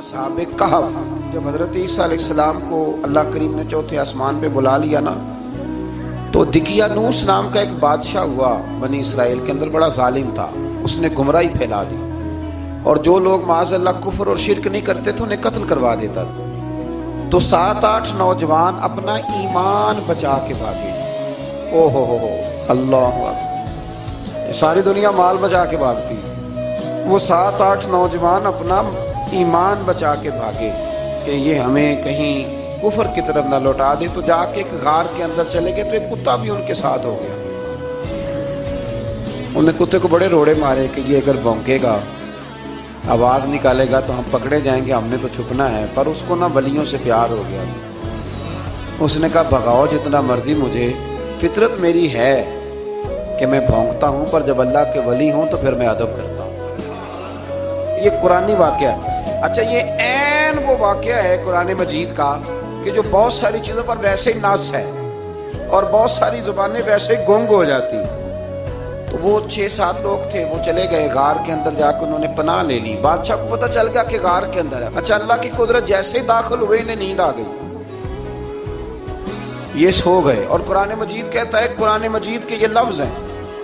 असहाब कहफ, जब हजरत ईसा अलैहिस्सलाम को अल्लाह करीम ने चौथे आसमान पे बुला लिया ना, तो दिकियानूस नाम का एक बादशाह हुआ बनी इसराइल के अंदर, बड़ा जालिम था। उसने गुमराही फैला दी और जो लोग माज़अल्लाह कुफ्र और शिरक नहीं करते थे उन्हें कत्ल करवा देता था। तो 7-8 नौजवान अपना ईमान बचा के भागे। ओ हो अल्लाह, सारी दुनिया माल बचा के भागती, वो 7-8 नौजवान अपना ईमान बचा के भागे कि ये हमें कहीं कुफर की तरफ ना लौटा दे। तो जाके एक गार के अंदर चले गए, तो एक कुत्ता भी उनके साथ हो गया। उन्हें कुत्ते को बड़े रोड़े मारे कि ये अगर भौंकेगा, आवाज़ निकालेगा तो हम पकड़े जाएंगे, हमने तो छुपना है। पर उसको ना वलियों से प्यार हो गया। उसने कहा भगाओ जितना मर्जी मुझे, फितरत मेरी है कि मैं भौंकता हूँ, पर जब अल्लाह के वली हों तो फिर मैं अदब करता हूँ। ये कुरानी वाक़या है। अच्छा, ये ऐन वो वाक़या है कुरान मजीद का कि जो बहुत सारी चीज़ों पर वैसे ही नास है और बहुत सारी ज़ुबानें वैसे ही गुंग हो जाती। तो वो 6-7 लोग थे, वो चले गए गार के अंदर, जाकर उन्होंने पनाह ले ली। बादशाह को पता चल गया कि गार के अंदर है। अच्छा, अल्लाह की कुदरत जैसे ही दाखिल हुए इन्हें नींद आ गई, ये सो गए। और कुरान मजीद कहता है, कुरान मजीद के ये लफ्ज़ हैं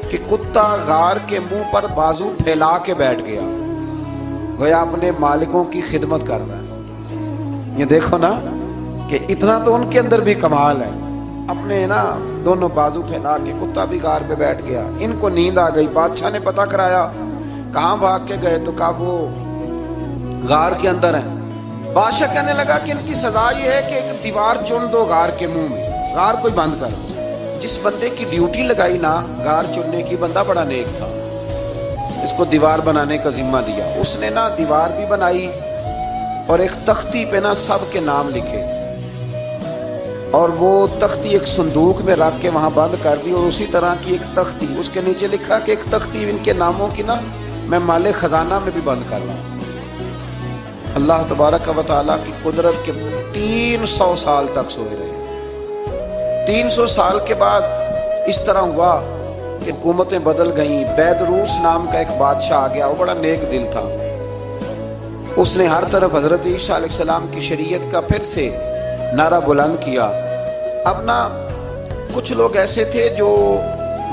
कि कुत्ता गार के मुंह पर बाजू फैला के बैठ गया, गोया अपने मालिकों की खिदमत कर रहा है। ये देखो ना कि इतना तो उनके अंदर भी कमाल है। अपने ना दोनों बाजू फैला के कुत्ता भी गार पे बैठ गया। इनको नींद आ गई। बादशाह ने पता कराया, कहाँ भाग के गए, तो कहा वो गार के अंदर है। बादशाह कहने लगा कि इनकी सजा ये है कि एक दीवार चुन दो गार के मुंह में, गार कोई बंद कर दो। जिस बंदे की ड्यूटी लगाई ना गार चुनने की, बंदा बड़ा नेक था, इसको दीवार बनाने का जिम्मा दिया। उसने ना दीवार भी बनाई और एक तख्ती पे ना सब के नाम लिखे, और वो तख्ती एक संदूक में रख के वहां बंद कर दी। और उसी तरह की एक तख्ती, उसके नीचे लिखा कि एक तख्ती इनके नामों की ना मैं माले खजाना में भी बंद कर रहा हूं। अल्लाह तबारक व तआला की कुदरत के 300 साल तक सोए रहे। 300 साल के बाद इस तरह हुआ कि हुकूमतें बदल गईं। बैदरूस नाम का एक बादशाह आ गया, वो बड़ा नेक दिल था। उसने हर तरफ हजरत ईसा अलैहिस्सलाम की शरीयत का फिर से नारा बुलंद किया। अब ना कुछ लोग ऐसे थे जो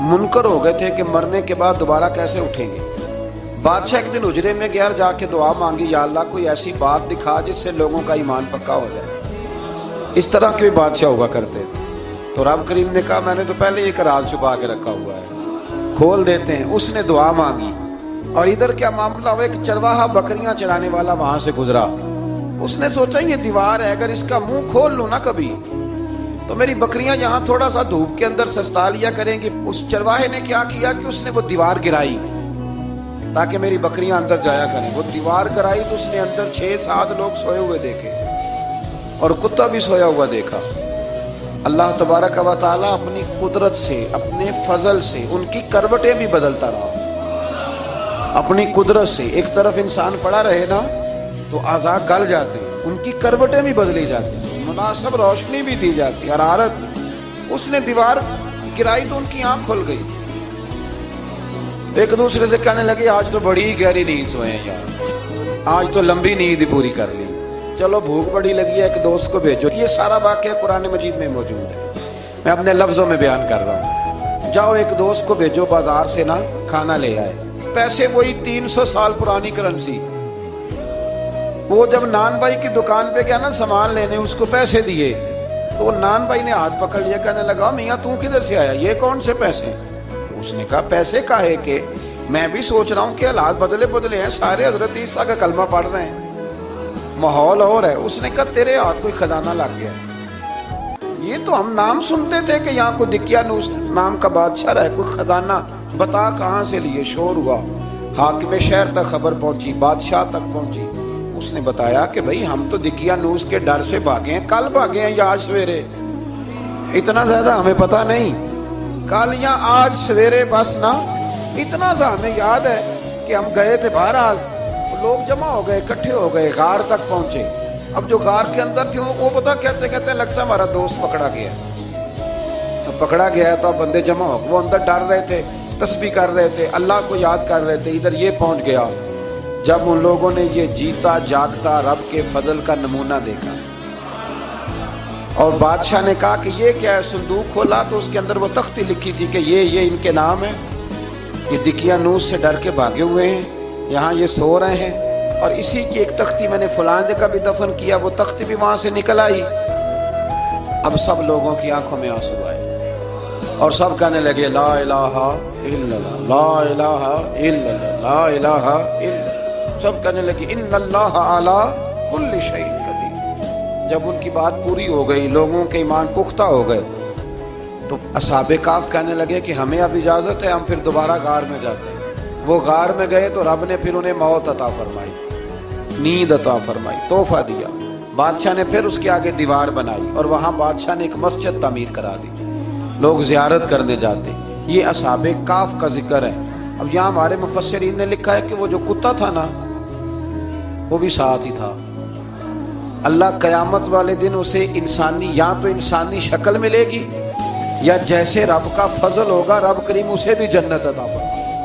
मुनकर हो गए थे कि मरने के बाद दोबारा कैसे उठेंगे। बादशाह एक दिन हुजरे में गया, जाके दुआ मांगी, या अल्लाह कोई ऐसी बात दिखा जिससे लोगों का ईमान पक्का हो जाए। इस तरह के भी बादशाह हुआ करते थे। तो रब करीम ने कहा मैंने तो पहले एक राज छुपा के रखा हुआ है, खोल देते हैं। उसने दुआ मांगी और इधर क्या मामला हुआ, एक चरवाहा बकरियां चराने वाला वहां से गुजरा। उसने सोचा ये दीवार है, अगर इसका मुंह खोल लूं ना कभी तो मेरी बकरियां यहाँ थोड़ा सा धूप के अंदर सस्ता लिया करेंगी। उस चरवाहे ने क्या किया कि उसने वो दीवार गिराई ताकि मेरी बकरियां अंदर जाया करें। वो दीवार गिराई तो उसने अंदर 6-7 लोग सोए हुए देखे और कुत्ता भी सोया हुआ देखा। अल्लाह तबारक व तआला अपनी कुदरत से, अपने फजल से उनकी करवटें भी बदलता रहा। अपनी कुदरत से एक तरफ इंसान पड़ा रहे ना तो आज़ा गल जाते, उनकी करवटें भी बदली जाती, मुनासिब रोशनी भी दी जाती। हरारत, उसने दीवार गिराई तो उनकी आंख खुल गई। एक दूसरे से कहने लगे आज तो बड़ी गहरी नींद सोए हैं यार, आज तो लंबी नींद पूरी कर ली, चलो भूख बड़ी लगी है, एक दोस्त को भेजो। ये सारा वाक़या कुरान मजीद में मौजूद है, मैं अपने लफ्जों में बयान कर रहा हूँ। जाओ एक दोस्त को भेजो बाजार से ना खाना ले आए, पैसे वही 300 साल पुरानी करेंसी। वो जब नान भाई की दुकान पे गया ना सामान लेने, उसको पैसे दिए तो नान भाई ने हाथ पकड़ लिया, कहने लगा मियाँ तू किधर से आया, ये कौन से पैसे। उसने कहा पैसे काहे के, मैं भी सोच रहा हूँ कि हालात बदले बदले हैं, सारे हजरत ईसा का कलमा पढ़ रहे हैं, माहौल और है। उसने कहा तेरे हाथ कोई खजाना लग गया। ये तो हम नाम सुनते थे कि यहाँ को दिकियानूस नाम का बादशाह रहा है, कोई खजाना, बता कहाँ से लिए। शोर हुआ, हाकिम शहर तक खबर पहुंची, बादशाह तक पहुंची। उसने बताया कि भाई हम तो दिकियानूस के डर से भागे हैं, कल भागे हैं या आज सवेरे, इतना ज्यादा हमें पता नहीं, कल या आज सवेरे बस ना। इतना सा हमें याद है कि हम गए थे, बहरहाल लोग जमा हो गए, इकट्ठे हो गए, गार तक पहुंचे। अब जो गार के अंदर थे वो पता कहते कहते लगता हमारा दोस्त पकड़ा गया। तो पकड़ा गया तो अब बंदे जमा हो, वो अंदर डर रहे थे, तस्बीह कर रहे थे, अल्लाह को याद कर रहे थे। इधर ये पहुंच गया, جب ان لوگوں نے یہ جیتا جاگتا رب کے فضل کا نمونہ دیکھا اور بادشاہ نے کہا کہ یہ کیا ہے، صندوق کھولا تو اس کے اندر وہ تختی لکھی تھی کہ یہ ان کے نام ہیں، یہ دقیانوس سے ڈر کے بھاگے ہوئے ہیں، یہاں یہ سو رہے ہیں، اور اسی کی ایک تختی میں نے فلاں جگہ بھی دفن کیا، وہ تختی بھی وہاں سے نکل آئی۔ اب سب لوگوں کی آنکھوں میں آنسو آئے اور سب کہنے لگے لا الہ الا اللہ، لا الہ الا اللہ، لا الہ الا اللہ۔ سب کہنے لگے ان اللہ علی کل شیء قدیر۔ جب ان کی بات پوری ہو گئی، لوگوں کے ایمان پختہ ہو گئے، تو اصحاب کہف کہنے لگے کہ ہمیں اب اجازت ہے، ہم پھر دوبارہ غار میں جاتے ہیں۔ وہ غار میں گئے تو رب نے پھر انہیں موت عطا فرمائی، نیند عطا فرمائی، تحفہ دیا۔ بادشاہ نے پھر اس کے آگے دیوار بنائی اور وہاں بادشاہ نے ایک مسجد تعمیر کرا دی، لوگ زیارت کرنے جاتے۔ یہ اصحاب کہف کا ذکر ہے۔ اب یہاں ہمارے مفسرین نے لکھا ہے کہ وہ جو کتا تھا نا، وہ بھی ساتھ ہی تھا۔ اللہ قیامت والے دن اسے انسانی، یا تو انسانی شکل ملے گی، یا جیسے رب کا فضل ہوگا رب کریم اسے بھی جنت عطا فرمائے۔